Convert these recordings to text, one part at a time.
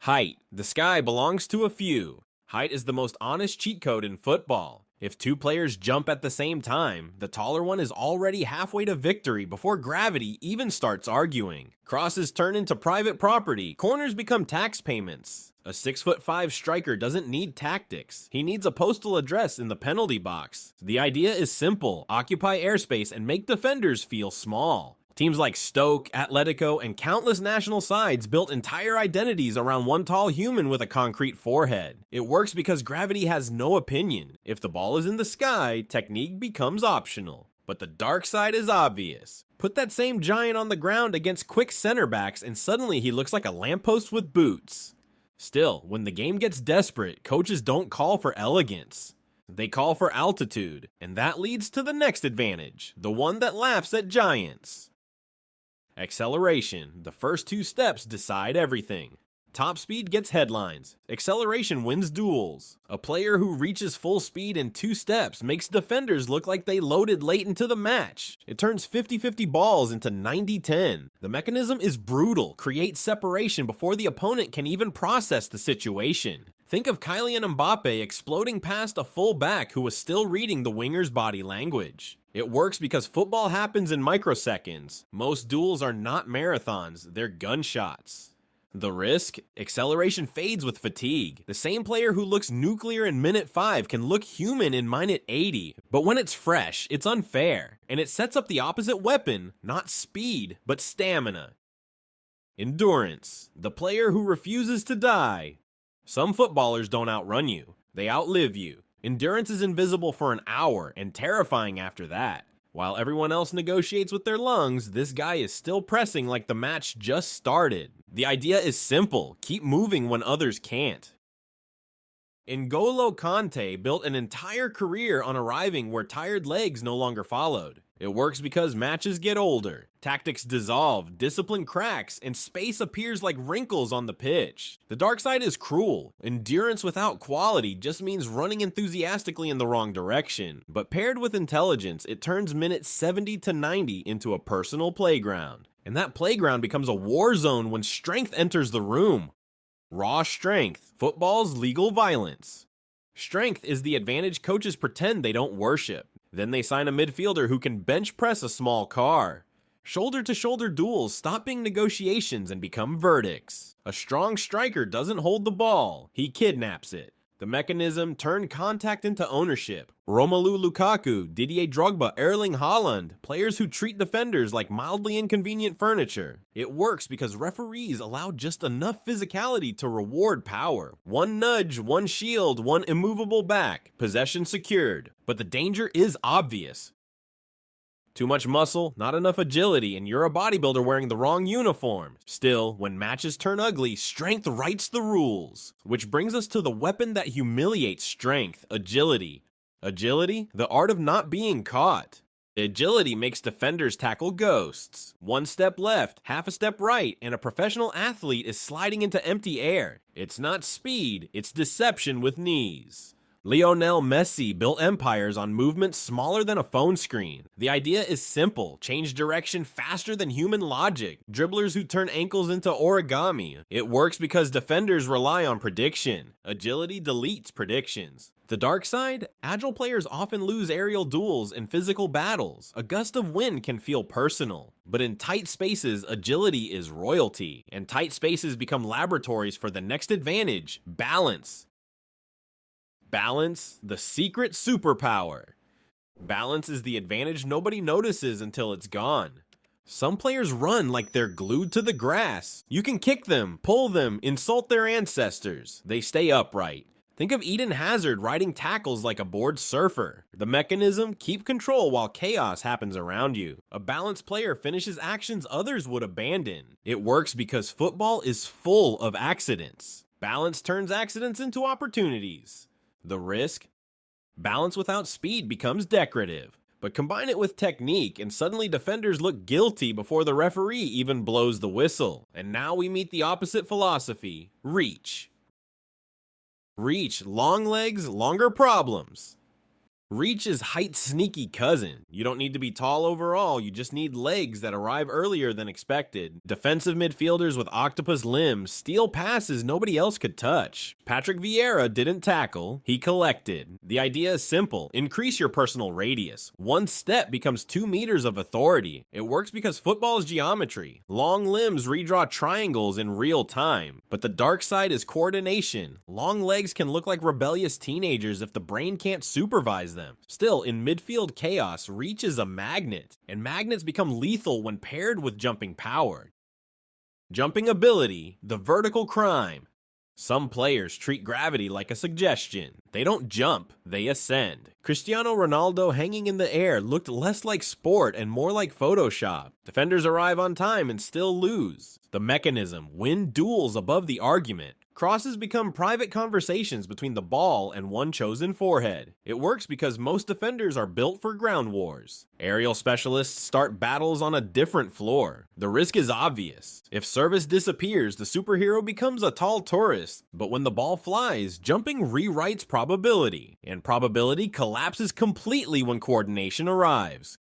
Height. The sky belongs to a few. Height is the most honest cheat code in football. If two players jump at the same time, the taller one is already halfway to victory before gravity even starts arguing. Crosses turn into private property. Corners become tax payments. A 6'5" striker doesn't need tactics. He needs a postal address in the penalty box. The idea is simple: occupy airspace and make defenders feel small. Teams like Stoke, Atlético, and countless national sides built entire identities around one tall human with a concrete forehead. It works because gravity has no opinion. If the ball is in the sky, technique becomes optional. But the dark side is obvious. Put that same giant on the ground against quick center backs and suddenly he looks like a lamppost with boots. Still, when the game gets desperate, coaches don't call for elegance. They call for altitude, and that leads to the next advantage, the one that laughs at giants. Acceleration. The first two steps decide everything. Top speed gets headlines. Acceleration wins duels. A player who reaches full speed in 2 steps makes defenders look like they loaded late into the match. It turns 50-50 balls into 90-10. The mechanism is brutal. Create separation before the opponent can even process the situation. Think of Kylian Mbappe exploding past a full back who was still reading the winger's body language. It works because football happens in microseconds. Most duels are not marathons, they're gunshots. The risk? Acceleration fades with fatigue. The same player who looks nuclear in minute 5 can look human in minute 80. But when it's fresh, it's unfair. And it sets up the opposite weapon, not speed, but stamina. Endurance. The player who refuses to die. Some footballers don't outrun you, they outlive you. Endurance is invisible for an hour and terrifying after that. While everyone else negotiates with their lungs, this guy is still pressing like the match just started. The idea is simple: keep moving when others can't. N'Golo Kante built an entire career on arriving where tired legs no longer followed. It works because matches get older, tactics dissolve, discipline cracks, and space appears like wrinkles on the pitch. The dark side is cruel. Endurance without quality just means running enthusiastically in the wrong direction. But paired with intelligence, it turns minutes 70 to 90 into a personal playground. And that playground becomes a war zone when strength enters the room. Raw strength, football's legal violence. Strength is the advantage coaches pretend they don't worship. Then they sign a midfielder who can bench press a small car. Shoulder-to-shoulder duels stop being negotiations and become verdicts. A strong striker doesn't hold the ball, he kidnaps it. The mechanism turned contact into ownership. Romelu Lukaku, Didier Drogba, Erling Haaland, players who treat defenders like mildly inconvenient furniture. It works because referees allow just enough physicality to reward power. One nudge, one shield, one immovable back, possession secured. But the danger is obvious. Too much muscle, not enough agility, and you're a bodybuilder wearing the wrong uniform. Still, when matches turn ugly, strength writes the rules. Which brings us to the weapon that humiliates strength: agility. Agility? The art of not being caught. Agility makes defenders tackle ghosts. 1 step left, half a step right, and a professional athlete is sliding into empty air. It's not speed, it's deception with knees. Lionel Messi built empires on movements smaller than a phone screen. The idea is simple: change direction faster than human logic. Dribblers who turn ankles into origami. It works because defenders rely on prediction. Agility deletes predictions. The dark side? Agile players often lose aerial duels and physical battles. A gust of wind can feel personal. But in tight spaces, agility is royalty. And tight spaces become laboratories for the next advantage: balance. Balance, the secret superpower. Balance is the advantage nobody notices until it's gone. Some players run like they're glued to the grass. You can kick them, pull them, insult their ancestors. They stay upright. Think of Eden Hazard riding tackles like a bored surfer. The mechanism: keep control while chaos happens around you. A balanced player finishes actions others would abandon. It works because football is full of accidents. Balance turns accidents into opportunities. The risk? Balance without speed becomes decorative. But combine it with technique and suddenly defenders look guilty before the referee even blows the whistle. And now we meet the opposite philosophy: reach. Reach, long legs, longer problems. Reach is height's sneaky cousin. You don't need to be tall overall, you just need legs that arrive earlier than expected. Defensive midfielders with octopus limbs steal passes nobody else could touch. Patrick Vieira didn't tackle, he collected. The idea is simple: increase your personal radius. One step becomes 2 meters of authority. It works because football is geometry. Long limbs redraw triangles in real time. But the dark side is coordination. Long legs can look like rebellious teenagers if the brain can't supervise them. Still, in midfield chaos, reach is a magnet, and magnets become lethal when paired with jumping power. Jumping ability, the vertical crime. Some players treat gravity like a suggestion. They don't jump, they ascend. Cristiano Ronaldo hanging in the air looked less like sport and more like Photoshop. Defenders arrive on time and still lose. The mechanism: win duels above the argument. Crosses become private conversations between the ball and one chosen forehead. It works because most defenders are built for ground wars. Aerial specialists start battles on a different floor. The risk is obvious. If service disappears, the superhero becomes a tall tourist. But when the ball flies, jumping rewrites probability, and probability collapses completely when coordination arrives.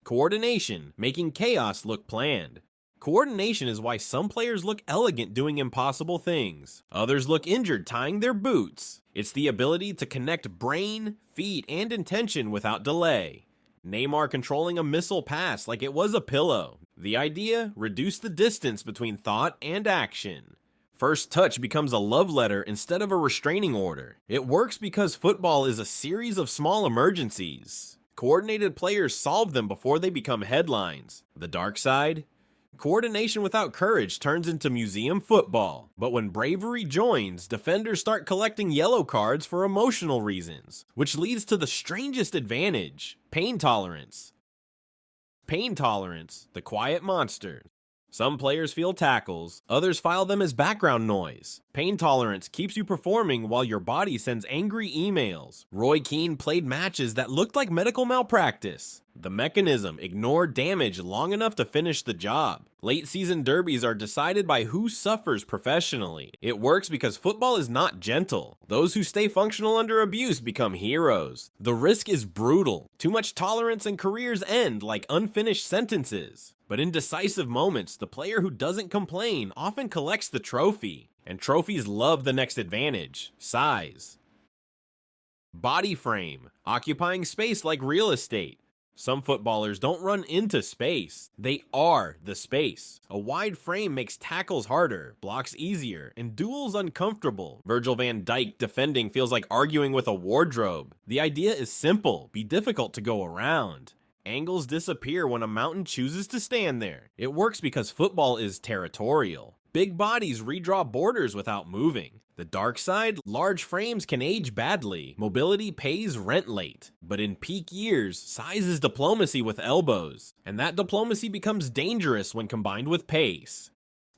Coordination, making chaos look planned. Coordination is why some players look elegant doing impossible things. Others look injured tying their boots. It's the ability to connect brain, feet, and intention without delay. Neymar controlling a missile pass like it was a pillow. The idea: reduce the distance between thought and action. First touch becomes a love letter instead of a restraining order. It works because football is a series of small emergencies. Coordinated players solve them before they become headlines. The dark side: coordination without courage turns into museum football. But when bravery joins, defenders start collecting yellow cards for emotional reasons, which leads to the strangest advantage: pain tolerance. Pain tolerance, the quiet monster. Some players feel tackles, others file them as background noise. Pain tolerance keeps you performing while your body sends angry emails. Roy Keane played matches that looked like medical malpractice. The mechanism: ignore damage long enough to finish the job. Late season derbies are decided by who suffers professionally. It works because football is not gentle. Those who stay functional under abuse become heroes. The risk is brutal. Too much tolerance and careers end like unfinished sentences. But in decisive moments, the player who doesn't complain often collects the trophy. And trophies love the next advantage: size. Body frame, occupying space like real estate. Some footballers don't run into space, they are the space. A wide frame makes tackles harder, blocks easier, and duels uncomfortable. Virgil van Dijk defending feels like arguing with a wardrobe. The idea is simple: be difficult to go around. Angles disappear when a mountain chooses to stand there. It works because football is territorial. Big bodies redraw borders without moving. The dark side: large frames can age badly. Mobility pays rent late. But in peak years, size is diplomacy with elbows. And that diplomacy becomes dangerous when combined with pace.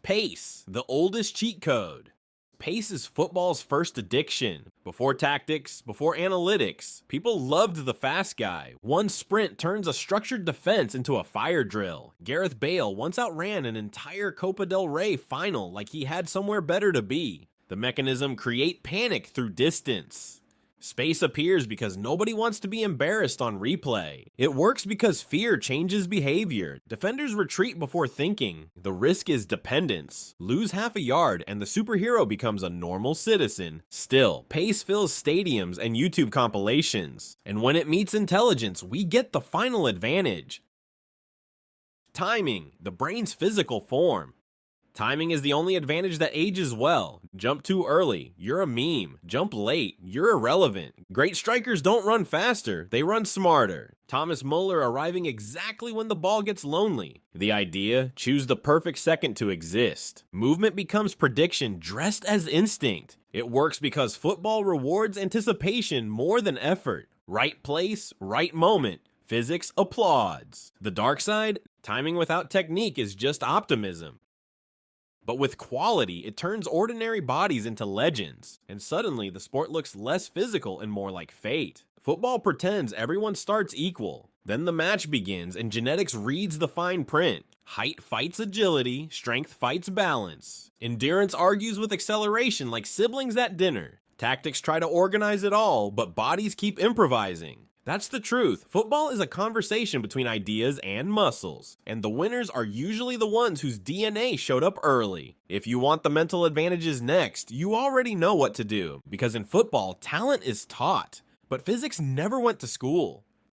Pace, the oldest cheat code. Pace is football's first addiction. Before tactics, before analytics, people loved the fast guy. One sprint turns a structured defense into a fire drill. Gareth Bale once outran an entire Copa del Rey final like he had somewhere better to be. The mechanism: create panic through distance. Space appears because nobody wants to be embarrassed on replay. It works because fear changes behavior. Defenders retreat before thinking. The risk is dependence. Lose half a yard and the superhero becomes a normal citizen. Still, pace fills stadiums and YouTube compilations. And when it meets intelligence, we get the final advantage. Timing, the brain's physical form. Timing is the only advantage that ages well. Jump too early, you're a meme. Jump late, you're irrelevant. Great strikers don't run faster, they run smarter. Thomas Muller arriving exactly when the ball gets lonely. The idea: choose the perfect second to exist. Movement becomes prediction dressed as instinct. It works because football rewards anticipation more than effort. Right place, right moment. Physics applauds. The dark side: timing without technique is just optimism. But with quality, it turns ordinary bodies into legends, and suddenly the sport looks less physical and more like fate. Football pretends everyone starts equal. Then the match begins and genetics reads the fine print. Height fights agility, strength fights balance. Endurance argues with acceleration like siblings at dinner. Tactics try to organize it all, but bodies keep improvising. That's the truth. Football is a conversation between ideas and muscles, and the winners are usually the ones whose DNA showed up early. If you want the mental advantages next, you already know what to do, because in football, talent is taught, but physics never went to school.